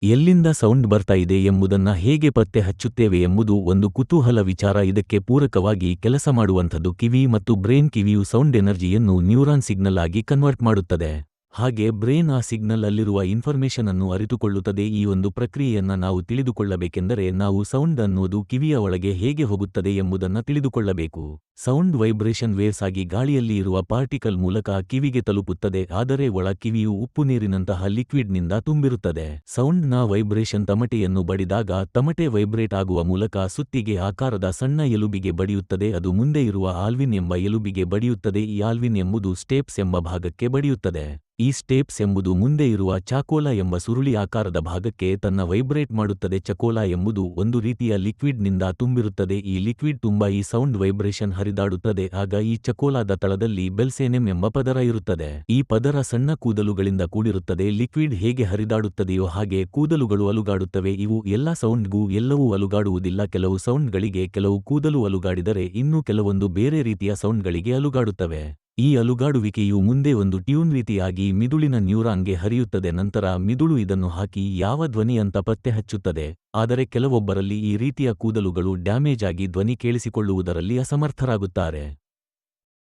ಎಲ್ಲಿಂದ ಸೌಂಡ್ ಬರ್ತಾ ಇದೆ ಎಂಬುದನ್ನ ಹೇಗೆ ಪತ್ತೆ ಹಚ್ಚುತ್ತೇವೆ ಎಂಬುದು ಒಂದು ಕುತೂಹಲ ವಿಚಾರ. ಇದಕ್ಕೆ ಪೂರಕವಾಗಿ ಕೆಲಸ ಮಾಡುವಂಥದ್ದು ಕಿವಿ ಮತ್ತು ಬ್ರೇನ್. ಕಿವಿಯು ಸೌಂಡ್ ಎನರ್ಜಿಯನ್ನು ನ್ಯೂರಾನ್ ಸಿಗ್ನಲ್ ಆಗಿ ಕನ್ವರ್ಟ್ ಮಾಡುತ್ತದೆ. ಹಾಗೆ ಬ್ರೇನ್ ಆ ಸಿಗ್ನಲ್ ಅಲ್ಲಿರುವ ಇನ್ಫಾರ್ಮೇಷನ್ ಅನ್ನು ಅರಿತುಕೊಳ್ಳುತ್ತದೆ. ಈ ಒಂದು ಪ್ರಕ್ರಿಯೆಯನ್ನ ನಾವು ತಿಳಿದುಕೊಳ್ಳಬೇಕೆಂದರೆ ನಾವು ಸೌಂಡ್ ಅನ್ನೋದು ಕಿವಿಯ ಒಳಗೆ ಹೇಗೆ ಹೋಗುತ್ತದೆ ಎಂಬುದನ್ನ ತಿಳಿದುಕೊಳ್ಳಬೇಕು. ಸೌಂಡ್ ವೈಬ್ರೇಷನ್ ವೇವ್ಸ್ ಆಗಿ ಗಾಳಿಯಲ್ಲಿ ಇರುವ ಪಾರ್ಟಿಕಲ್ ಮೂಲಕ ಕಿವಿಗೆ ತಲುಪುತ್ತದೆ. ಆದರೆ ಒಳ ಕಿವಿಯು ಉಪ್ಪು ನೀರಿನಂತಹ ಲಿಕ್ವಿಡ್ನಿಂದ ತುಂಬಿರುತ್ತದೆ. ಸೌಂಡ್ನ ವೈಬ್ರೇಷನ್ ತಮಟೆಯನ್ನು ಬಡಿದಾಗ ತಮಟೆ ವೈಬ್ರೇಟ್ ಆಗುವ ಮೂಲಕ ಸುತ್ತಿಗೆ ಆಕಾರದ ಸಣ್ಣ ಎಲುಬಿಗೆ ಬಡಿಯುತ್ತದೆ. ಅದು ಮುಂದೆ ಇರುವ ಆಲ್ವಿನ್ ಎಂಬ ಎಲುಬಿಗೆ ಬಡಿಯುತ್ತದೆ. ಈ ಆಲ್ವಿನ್ ಎಂಬುದು ಸ್ಟೇಪ್ಸ್ ಎಂಬ ಭಾಗಕ್ಕೆ ಬಡಿಯುತ್ತದೆ. ಈ ಸ್ಟೇಪ್ಸ್ ಎಂಬುದು ಮುಂದೆ ಇರುವ ಚಾಕೋಲ ಎಂಬ ಸುರುಳಿ ಆಕಾರದ ಭಾಗಕ್ಕೆ ತನ್ನ ವೈಬ್ರೇಟ್ ಮಾಡುತ್ತದೆ. ಚಕೋಲ ಎಂಬುದು ಒಂದು ರೀತಿಯ ಲಿಕ್ವಿಡ್ನಿಂದ ತುಂಬಿರುತ್ತದೆ. ಈ ಲಿಕ್ವಿಡ್ ತುಂಬ ಈ ಸೌಂಡ್ ವೈಬ್ರೇಷನ್ ಹರಿದಾಡುತ್ತದೆ. ಆಗ ಈ ಚಕೋಲಾದ ತಳದಲ್ಲಿ ಬೆಲ್ಸೇನೆಮ್ ಎಂಬ ಪದರ ಇರುತ್ತದೆ. ಈ ಪದರ ಸಣ್ಣ ಕೂದಲುಗಳಿಂದ ಕೂಡಿರುತ್ತದೆ. ಲಿಕ್ವಿಡ್ ಹೇಗೆ ಹರಿದಾಡುತ್ತದೆಯೋ ಹಾಗೆ ಕೂದಲುಗಳು ಅಲುಗಾಡುತ್ತವೆ. ಇವು ಎಲ್ಲ ಸೌಂಡ್ಗೂ ಎಲ್ಲವೂ ಅಲುಗಾಡುವುದಿಲ್ಲ. ಕೆಲವು ಸೌಂಡ್ಗಳಿಗೆ ಕೆಲವು ಕೂದಲು ಅಲುಗಾಡಿದರೆ ಇನ್ನೂ ಕೆಲವೊಂದು ಬೇರೆ ರೀತಿಯ ಸೌಂಡ್ಗಳಿಗೆ ಅಲುಗಾಡುತ್ತವೆ. ಈ ಅಲುಗಾಡುವಿಕೆಯು ಮುಂದೆ ಒಂದು ಟ್ಯೂನ್ ರೀತಿಯಾಗಿ ಮಿದುಳಿನ ನ್ಯೂರಾನ್ಗೆ ಹರಿಯುತ್ತದೆ. ನಂತರ ಮಿದುಳು ಇದನ್ನು ಹಾಕಿ ಯಾವ ಧ್ವನಿ ಅಂತ ಪತ್ತೆ ಹಚ್ಚುತ್ತದೆ. ಆದರೆ ಕೆಲವೊಬ್ಬರಲ್ಲಿ ಈ ರೀತಿಯ ಕೂದಲುಗಳು ಡ್ಯಾಮೇಜ್ ಆಗಿ ಧ್ವನಿ ಕೇಳಿಸಿಕೊಳ್ಳುವುದರಲ್ಲಿ ಅಸಮರ್ಥರಾಗುತ್ತಾರೆ.